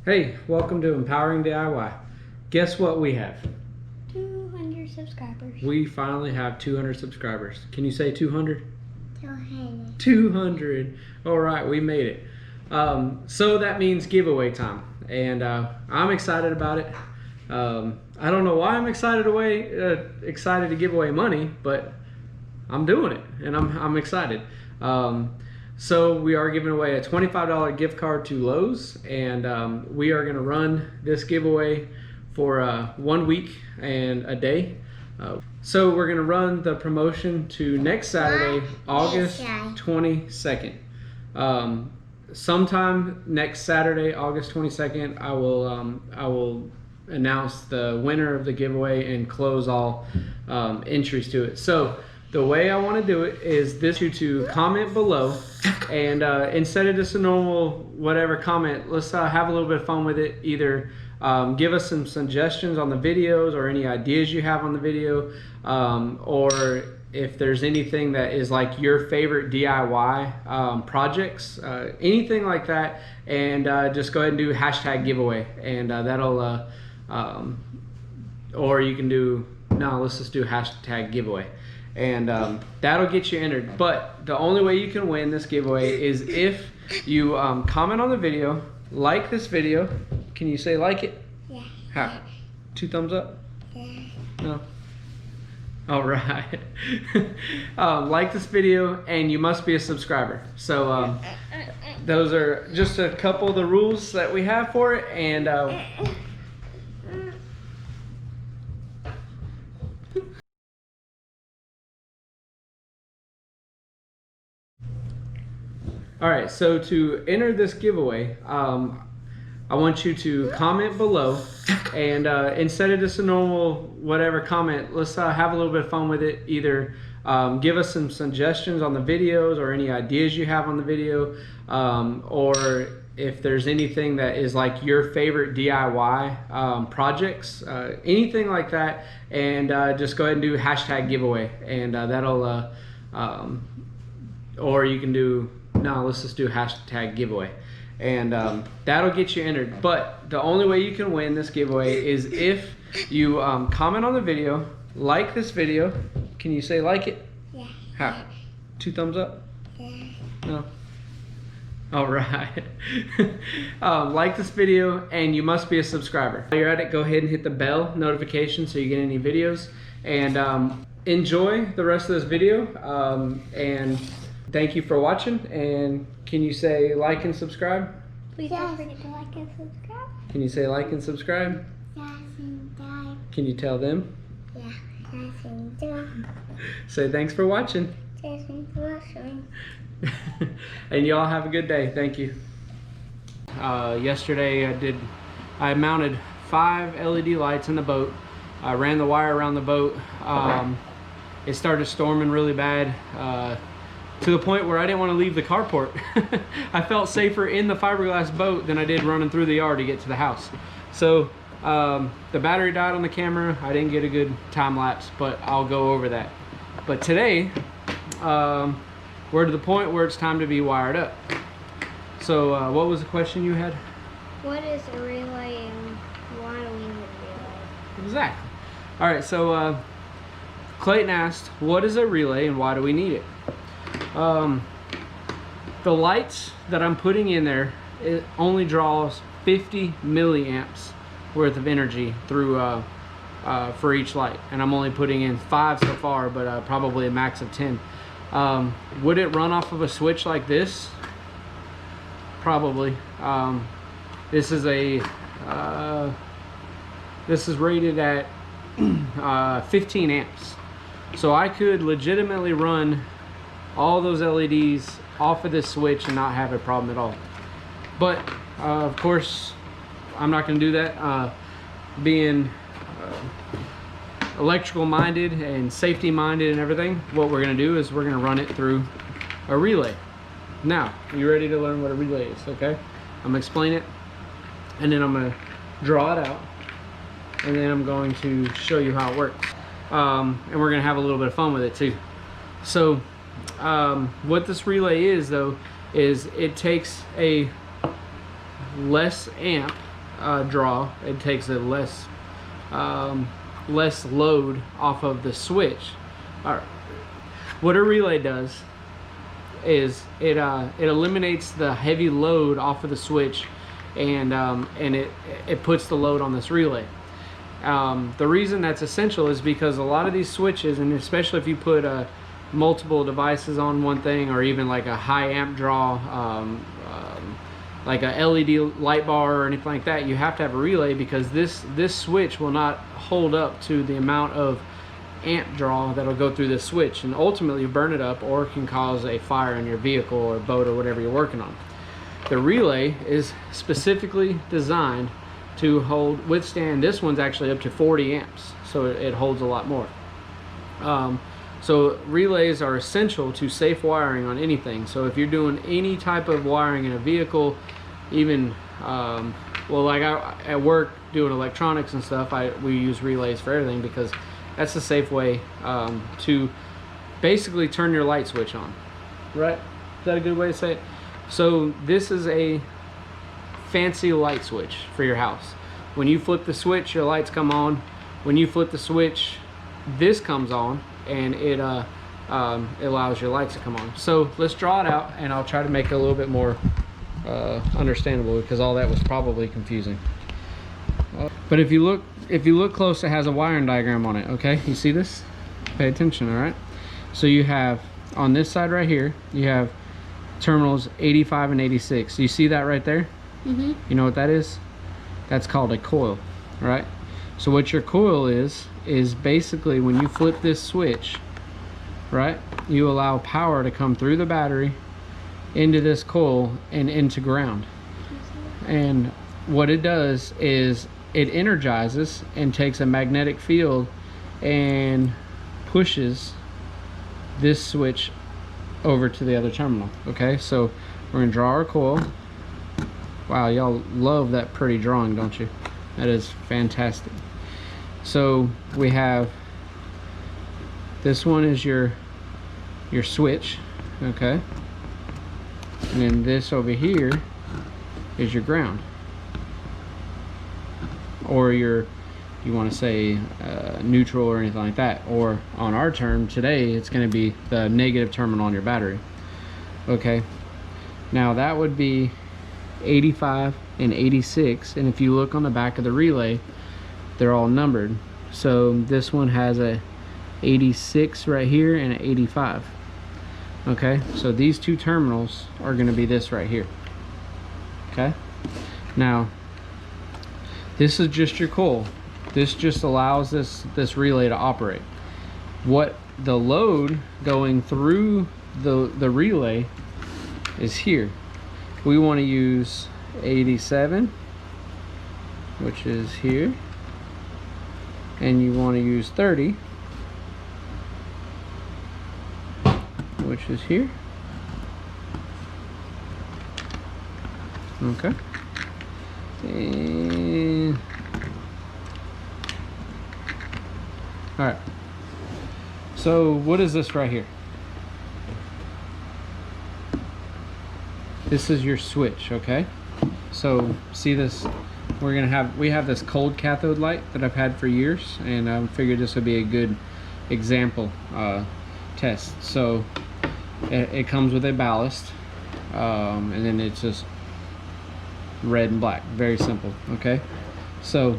Hey, welcome to Empowering DIY. Guess what we have? 200 subscribers. We finally have 200 subscribers. Can you say 200? 200. 200. All right, we made it. So that means giveaway time, and I'm excited about it. I don't know why I'm excited to give away money, but I'm doing it, and I'm excited. So we are giving away a $25 gift card to Lowe's, and we are going to run this giveaway for 1 week and a day. So we're going to run the promotion to next Saturday, August 22nd. Sometime next Saturday, August 22nd, I will announce the winner of the giveaway and close all entries to it. So the way I want to do it is you to comment below, and instead of just a normal whatever comment, let's have a little bit of fun with it. Either give us some suggestions on the videos or any ideas you have on the video, or if there's anything that is like your favorite DIY projects, anything like that, and just go ahead and do hashtag giveaway, and that'll or you can do, no, let's just do hashtag giveaway, and that'll get you entered. But the only way you can win this giveaway is if you comment on the video, like this video. Can you say like it? Yeah. How? 2 thumbs up? Yeah. No? All right. Like this video, and you must be a subscriber. So those are just a couple of the rules that we have for it, and all right, so to enter this giveaway, I want you to comment below, and instead of just a normal whatever comment, let's have a little bit of fun with it. Either give us some suggestions on the videos or any ideas you have on the video, or if there's anything that is like your favorite DIY projects, anything like that, and just go ahead and do hashtag giveaway, and that'll or you can do, no, let's just do hashtag giveaway, and that'll get you entered. But the only way you can win this giveaway is if you comment on the video, like this video. Can you say like it? Yeah. How? 2 thumbs up? Yeah. No? All right. Like this video, and you must be a subscriber. While you're at it, go ahead and hit the bell notification so you get any videos, and enjoy the rest of this video, and thank you for watching. And can you say like and subscribe? Please don't forget to like and subscribe. Can you say like and subscribe? Yes, and die. Can you tell them? Yeah, yes, and die. Say thanks for watching. Yes, and watching. And y'all have a good day. Thank you. Yesterday I mounted 5 LED lights in the boat. I ran the wire around the boat. It started storming really bad, to the point where I didn't want to leave the carport. I felt safer in the fiberglass boat than I did running through the yard to get to the house. So the battery died on the camera. I didn't get a good time lapse, but I'll go over that. But today, we're to the point where it's time to be wired up. So what was the question you had? What is a relay and why do we need a relay? Exactly. All right, so Clayton asked, what is a relay and why do we need it? The lights that I'm putting in there, it only draws 50 milliamps worth of energy through for each light, and I'm only putting in 5 so far, but probably a max of 10. Would it run off of a switch like this? Probably. This is rated at 15 amps, so I could legitimately run all those LEDs off of this switch and not have a problem at all. But of course I'm not going to do that. Being electrical minded and safety minded and everything, what we're going to do is we're going to run it through a relay. Now, you ready to learn what a relay is? Okay, I'm going to explain it, and then I'm going to draw it out, and then I'm going to show you how it works, and we're going to have a little bit of fun with it too. So what this relay is, though, is it takes a less amp draw. It takes a less load off of the switch. What a relay does is it eliminates the heavy load off of the switch, and it puts the load on this relay. The reason that's essential is because a lot of these switches, and especially if you put multiple devices on one thing, or even like a high amp draw, like a LED light bar or anything like that, you have to have a relay, because this switch will not hold up to the amount of amp draw that'll go through this switch, and ultimately burn it up, or can cause a fire in your vehicle or boat or whatever you're working on. The relay is specifically designed to withstand. This one's actually up to 40 amps, so it holds a lot more. So relays are essential to safe wiring on anything. So if you're doing any type of wiring in a vehicle, even well, like at work doing electronics and stuff, we use relays for everything, because that's the safe way to basically turn your light switch on. Right? Is that a good way to say it? So this is a fancy light switch for your house. When you flip the switch, your lights come on. When you flip the switch, this comes on, and it allows your lights to come on. So let's draw it out, and I'll try to make it a little bit more understandable, because all that was probably confusing. But if you look close, it has a wiring diagram on it. Okay, you see this? Pay attention. All right. So you have on this side right here, you have terminals 85 and 86. You see that right there? Mm-hmm. You know what that is? That's called a coil, right? So what your coil is basically when you flip this switch, right, you allow power to come through the battery into this coil and into ground. And what it does is it energizes and takes a magnetic field and pushes this switch over to the other terminal. Okay, so we're gonna draw our coil. Wow, y'all love that pretty drawing, don't you? That is fantastic. So we have, this one is your switch, okay? And then this over here is your ground. Or you want to say neutral or anything like that. Or on our term today, it's going to be the negative terminal on your battery. Okay, now that would be 85 and 86, and if you look on the back of the relay, they're all numbered. So this one has a 86 right here and an 85. Okay, so these two terminals are going to be this right here. Okay, now this is just your coil. This just allows this relay to operate. What the load going through the relay is here. We want to use 87, which is here, and you want to use 30, which is here. Okay, and all right, so what is this right here? This is your switch. Okay, so see this, we have this cold cathode light that I've had for years, and I figured this would be a good example test. So it comes with a ballast, and then it's just red and black, very simple. Okay, so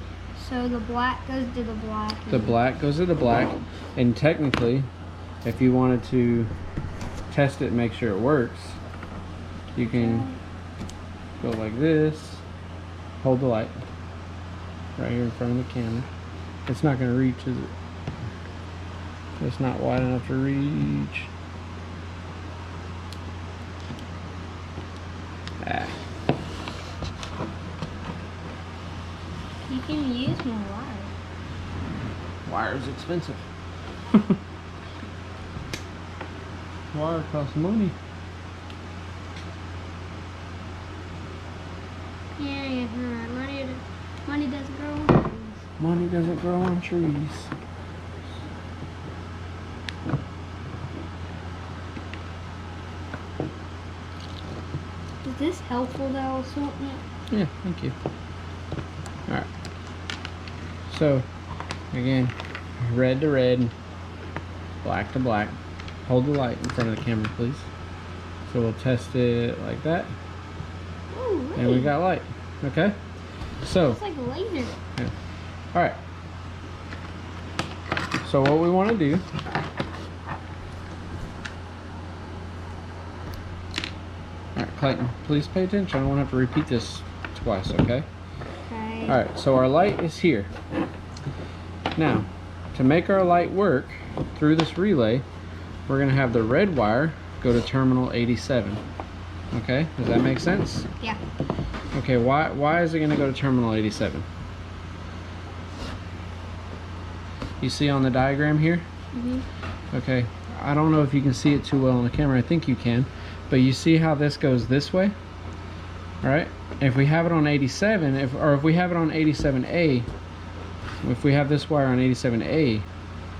the black goes to the black. The black goes to the black, and technically, if you wanted to test it and make sure it works, you can go like this, hold the light right here in front of the camera. It's not going to reach, is it? It's not wide enough to reach. Ah. You can use more wire. Wire's expensive. Wire costs money. Yeah, money doesn't grow on trees. Money doesn't grow on trees. Is this helpful though? Yeah, thank you. So again, red to red, black to black. Hold the light in front of the camera, please. So we'll test it like that. Oh, really? And we got light. Okay? So it's like a laser. yeah. Alright. So what we want to do, alright, Clayton, please pay attention. I don't want to have to repeat this twice, okay? Okay. Alright, so our light is here. Now, to make our light work through this relay, we're going to have the red wire go to terminal 87. Okay, does that make sense? Yeah. Okay, why is it going to go to terminal 87? You see on the diagram here? Okay, I don't know if you can see it too well on the camera. I think you can. But you see how this goes this way? Alright? If we have it on 87, if we have it on 87A, if we have this wire on 87A,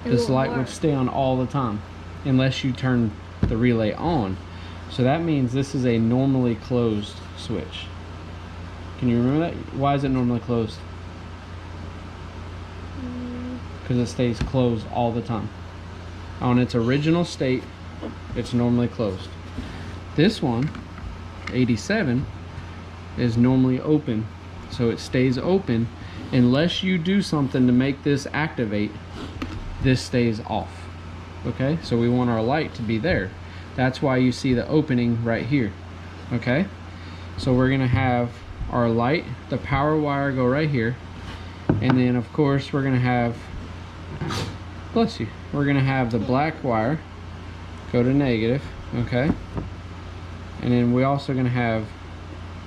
this light would stay on all the time unless you turn the relay on. So that means this is a normally closed switch. Can you remember that? Why is it normally closed? Because it stays closed all the time. On its original state, it's normally closed. This one, 87, is normally open. So it stays open unless you do something to make this activate. This stays off. Okay, so we want our light to be there. That's why you see the opening right here. Okay, so we're gonna have our light, the power wire, go right here, and then of course we're gonna have, bless you, we're gonna have the black wire go to negative. Okay, and then we also gonna have,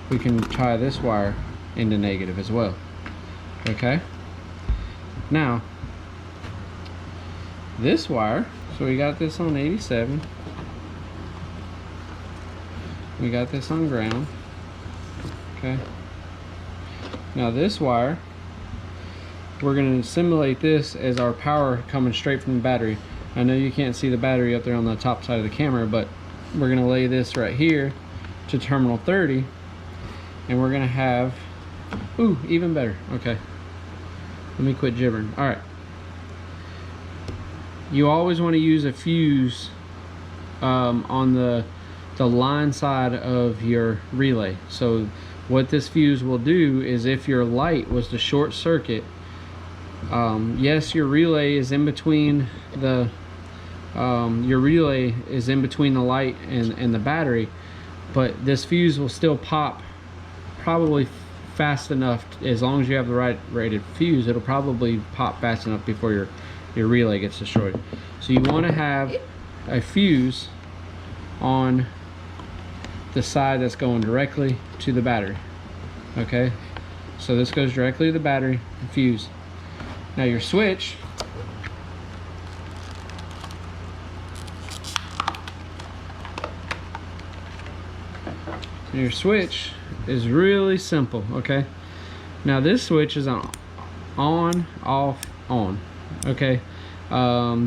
we can tie this wire into negative as well. Okay, now this wire, so we got this on 87, we got this on ground. Okay, now this wire, we're going to simulate this as our power coming straight from the battery. I know you can't see the battery up there on the top side of the camera, but we're going to lay this right here to terminal 30, and we're going to have, ooh, even better. Okay, let me quit gibbering. All right, you always want to use a fuse on the line side of your relay. So what this fuse will do is, if your light was to short circuit, yes, your relay is in between the light and the battery, but this fuse will still pop probably fast enough. As long as you have the right rated fuse, it'll probably pop fast enough before your relay gets destroyed. So you want to have a fuse on the side that's going directly to the battery. Okay, so this goes directly to the battery and fuse. Now your switch, is really simple. Okay, now this switch is on off on. Okay,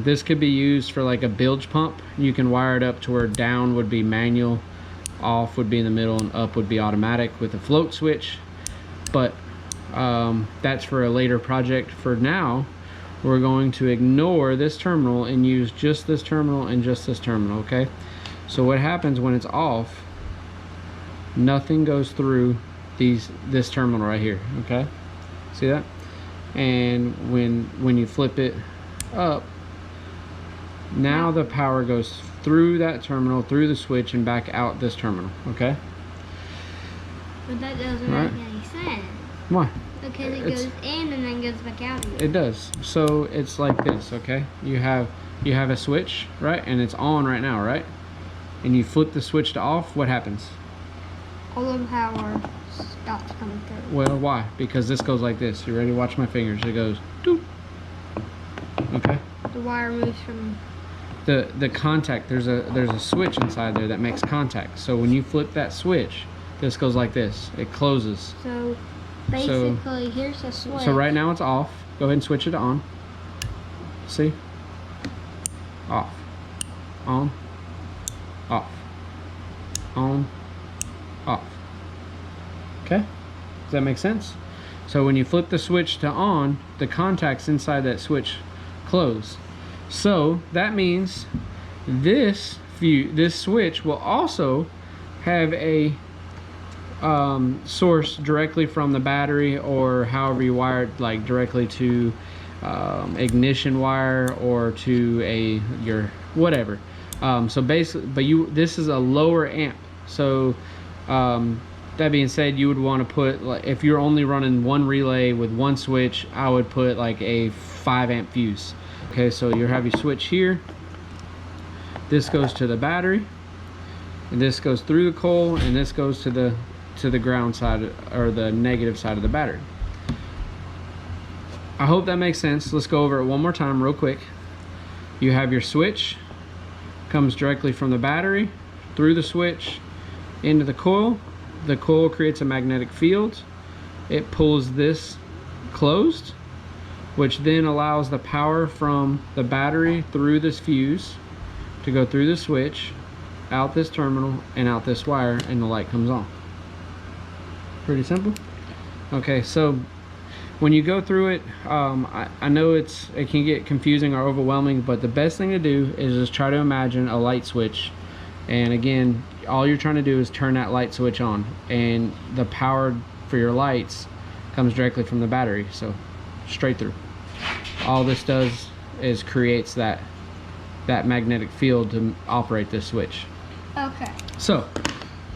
this could be used for like a bilge pump. You can wire it up to where down would be manual, off would be in the middle, and up would be automatic with a float switch. But that's for a later project. For now, we're going to ignore this terminal and use just this terminal and just this terminal. Okay, so what happens when it's off, nothing goes through this terminal right here. Okay, see that? And when you flip it up, now the power goes through that terminal, through the switch, and back out this terminal. Okay, but that doesn't make any sense. Why? Because it goes in and then goes back out again. It does. So it's like this. Okay, you have a switch, right, and it's on right now, right, and you flip the switch to off. What happens? All the power stops coming through. Well, why? Because this goes like this. You ready to watch my fingers? It goes doop. Okay, The wire moves from the contact, there's a switch inside there that makes contact. So when you flip that switch, this goes like this. It closes. So basically, here's a switch. So right now it's off. Go ahead and switch it to on. See? Off. On. Off. On. Off. Okay? Does that make sense? So when you flip the switch to on, the contacts inside that switch close. So that means this switch will also have a source directly from the battery, or however you wire it, like directly to ignition wire or to your whatever. So basically, but this is a lower amp. So that being said, you would want to put, like, if you're only running one relay with one switch, I would put like a 5 amp fuse. Okay, so you have your switch here. This goes to the battery, and this goes through the coil, and this goes to the ground side, or the negative side of the battery. I hope that makes sense. Let's go over it one more time real quick. You have your switch, comes directly from the battery through the switch into the coil. The coil creates a magnetic field. It pulls this closed, which then allows the power from the battery through this fuse to go through the switch, out this terminal, and out this wire, and the light comes on. Pretty simple. Okay, so when you go through it, I know it can get confusing or overwhelming, but the best thing to do is just try to imagine a light switch. And again, all you're trying to do is turn that light switch on, and the power for your lights comes directly from the battery, so straight through. All this does is creates that magnetic field to operate this switch. Okay. So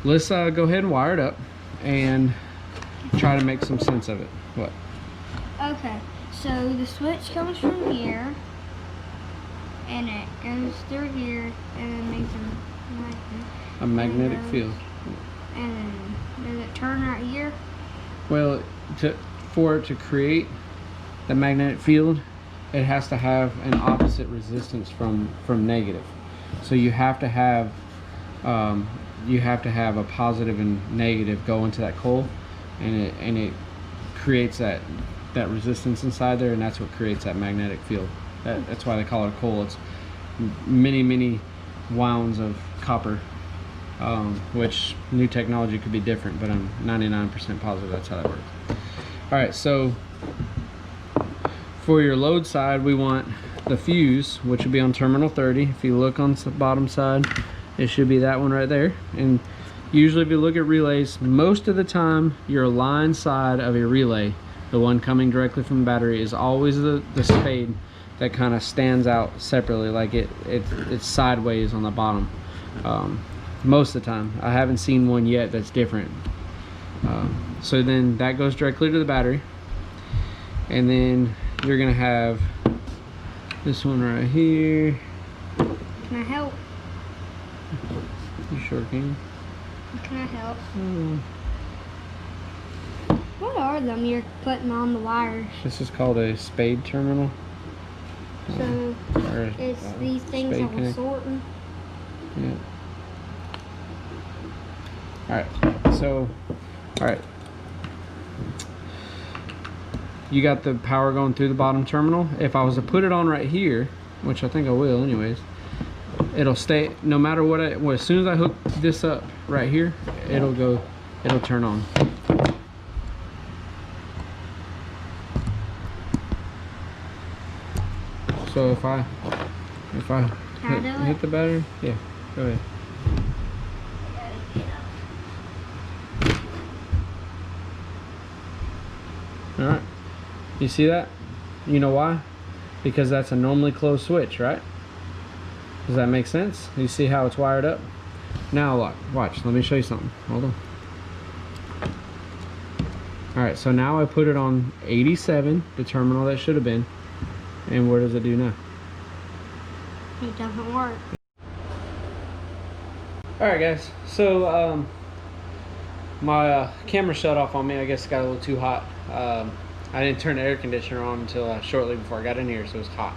let's go ahead and wire it up and try to make some sense of it. What? Okay, so the switch comes from here, and it goes through here, and then makes A magnetic field. And then does it turn right here? Well, for it to create the magnetic field, it has to have an opposite resistance from negative. So you have to have a positive and negative go into that coil, and it creates that resistance inside there, and that's what creates that magnetic field. That's why they call it a coil. It's many wounds of copper, which new technology could be different, but I'm 99% positive that's how that works. All right, so for your load side, we want the fuse, which will be on terminal 30. If you look on the bottom side, it should be that one right there. And usually if you look at relays, most of the time your line side of a relay, the one coming directly from the battery, is always the spade that kind of stands out separately, like it's sideways on the bottom. Most of the time. I haven't seen one yet that's different. So then that goes directly to the battery, and then you're gonna have this one right here. Can I help? You sure can. Can I help? What are them you're putting on the wires? This is called a spade terminal. So it's these things that we're sorting. Yeah. Alright, so, alright. You got the power going through the bottom terminal. If I was to put it on right here, which I think I will anyways, it'll stay, no matter what, as soon as I hook this up right here, it'll turn on. So if I hit the battery, yeah, go ahead. All right, you see that? You know why? Because that's a normally closed switch, right? Does that make sense? You see how it's wired up? Now watch, let me show you something. Hold on. All right, so now I put it on 87, the terminal that should have been. And what does it do now? It doesn't work. Alright guys, so my camera shut off on me. I guess it got a little too hot. I didn't turn the air conditioner on until shortly before I got in here, so it was hot.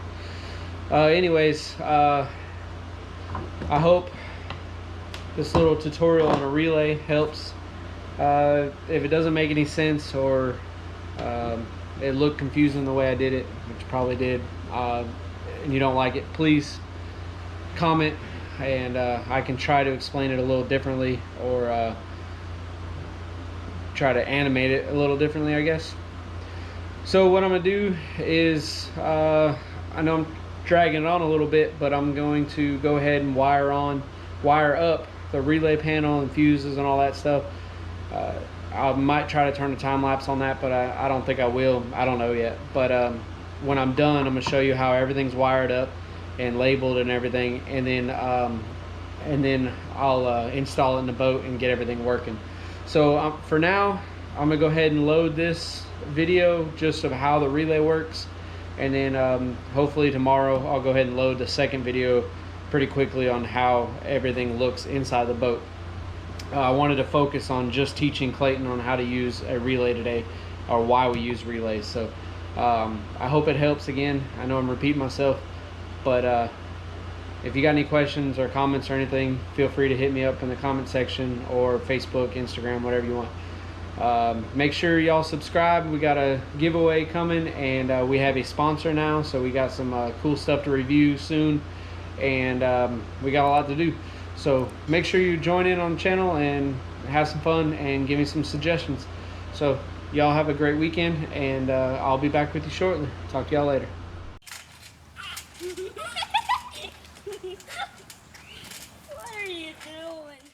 Anyways, I hope this little tutorial on a relay helps. If it doesn't make any sense, or it looked confusing the way I did it, which probably did, and you don't like it, please comment, and I can try to explain it a little differently, or try to animate it a little differently, I guess. So what I'm gonna do is, I know I'm dragging it on a little bit, but I'm going to go ahead and wire up the relay panel and fuses and all that stuff. I might try to turn a time lapse on that, but I don't think I will. I don't know yet. But when I'm done, I'm gonna show you how everything's wired up and labeled and everything, and then I'll install it in the boat and get everything working. So for now, I'm gonna go ahead and load this video just of how the relay works, and then hopefully tomorrow I'll go ahead and load the second video pretty quickly on how everything looks inside the boat. I wanted to focus on just teaching Clayton on how to use a relay today, or why we use relays. So I hope it helps. Again, I know I'm repeating myself, but if you got any questions or comments or anything, feel free to hit me up in the comment section, or Facebook, Instagram, whatever you want. Make sure y'all subscribe. We got a giveaway coming, and we have a sponsor now, so we got some cool stuff to review soon, and we got a lot to do. So make sure you join in on the channel and have some fun and give me some suggestions. So y'all have a great weekend, and I'll be back with you shortly. Talk to y'all later. What are you doing?